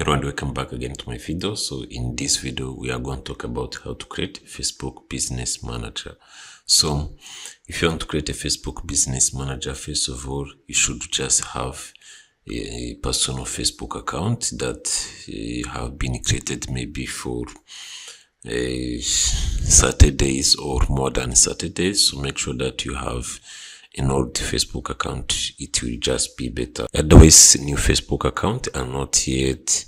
Everyone, welcome back again to my video. So in this video we are going to talk about how to create a Facebook Business Manager. So if you want to create a Facebook Business Manager, first of all you should just have a personal Facebook account that have been created maybe for Saturdays or more than Saturdays. So make sure that you have an old Facebook account. It will just be better. Otherwise, new Facebook account are not yet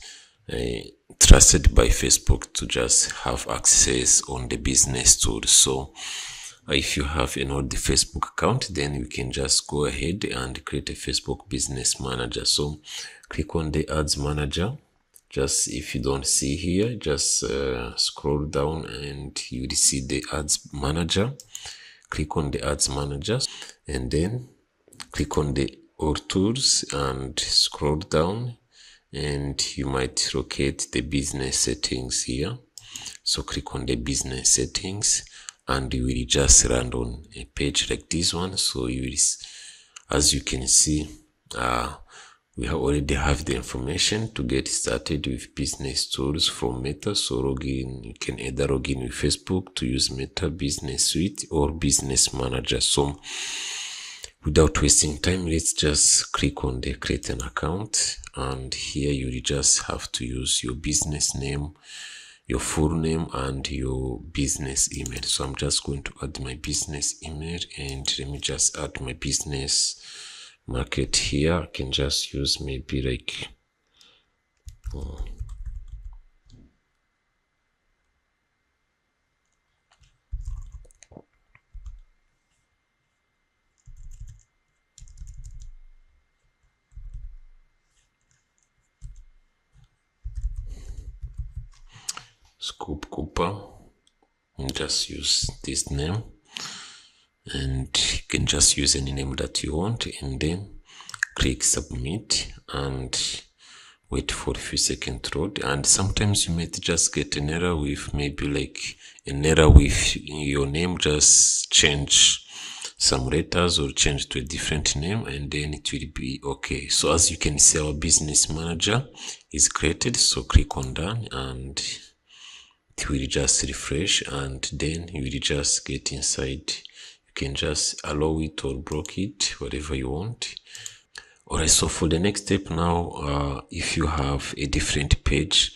trusted by Facebook to just have access on the business tools. So if you have an old Facebook account, then you can just go ahead and create a Facebook Business Manager. So click on the Ads Manager. Just if you don't see here, just scroll down and you will see the Ads Manager. Click on the Ads Manager and then click on the All Tools and scroll down, and you might locate the business settings here. So click on the business settings and you will just land on a page like this one. So you will, as you can see, we already have the information to get started with business tools from Meta. So login, you can either log in with Facebook to use Meta Business Suite or Business Manager. So without wasting time, let's just click on the create an account, and here you just have to use your business name, your full name, and your business email. So I'm just going to add my business email, and let me just add my business market here. I can just use maybe like Scoop Cooper, and just use this name, and you can just use any name that you want, and then click submit and wait for a few seconds to load. And sometimes you might just get an error with maybe like an error with your name. Just change some letters or change to a different name, and then it will be okay. So as you can see, our business manager is created. So click on done and it will just refresh, and then you will just get inside. You can just allow it or block it, whatever you want. Alright, so for the next step now, if you have a different page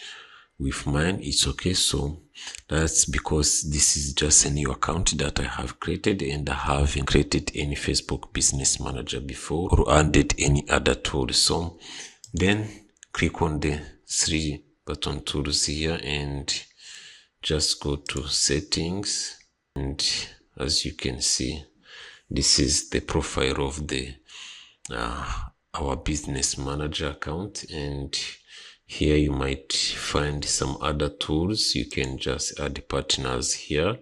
with mine, it's okay. So that's because this is just a new account that I have created, and I haven't created any Facebook Business Manager before or added any other tools. So then click on the three button tools here and just go to settings, and as you can see, this is the profile of the our business manager account, and here you might find some other tools. You can just add partners here.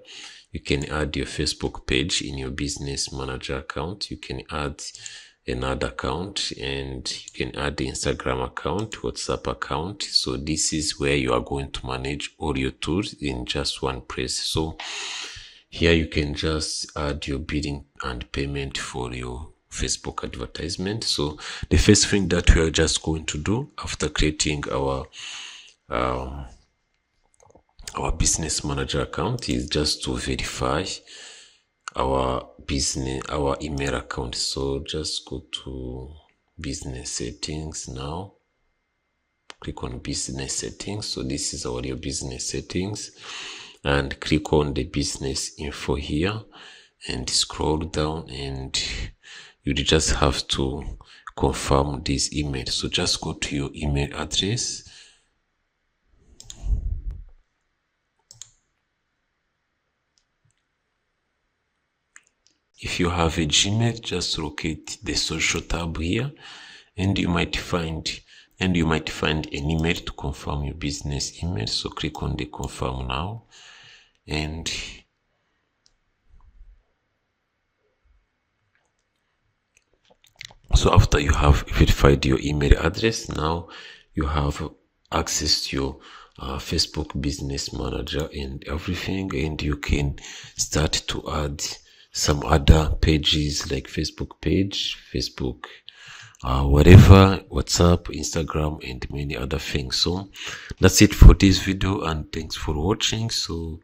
You can add your Facebook page in your business manager account. You can add another account, and you can add the Instagram account, WhatsApp account. So this is where you are going to manage all your tools in just one place. So here you can just add your bidding and payment for your Facebook advertisement. So the first thing that we are just going to do after creating our business manager account is just to verify our email account. So just go to business settings now, click on business settings. So this is your business settings, and click on the business info here and scroll down, and you just have to confirm this email. So just go to your email address, if you have a Gmail, just locate the social tab here, and you might find an email to confirm your business email. So click on the confirm now, and so after you have verified your email address, now you have access to your Facebook Business Manager and everything, and you can start to add some other pages like Facebook page, Facebook whatever, WhatsApp, Instagram, and many other things. So that's it for this video, and thanks for watching. So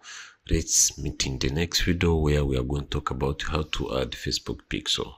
let's meet in the next video where we are going to talk about how to add Facebook pixel.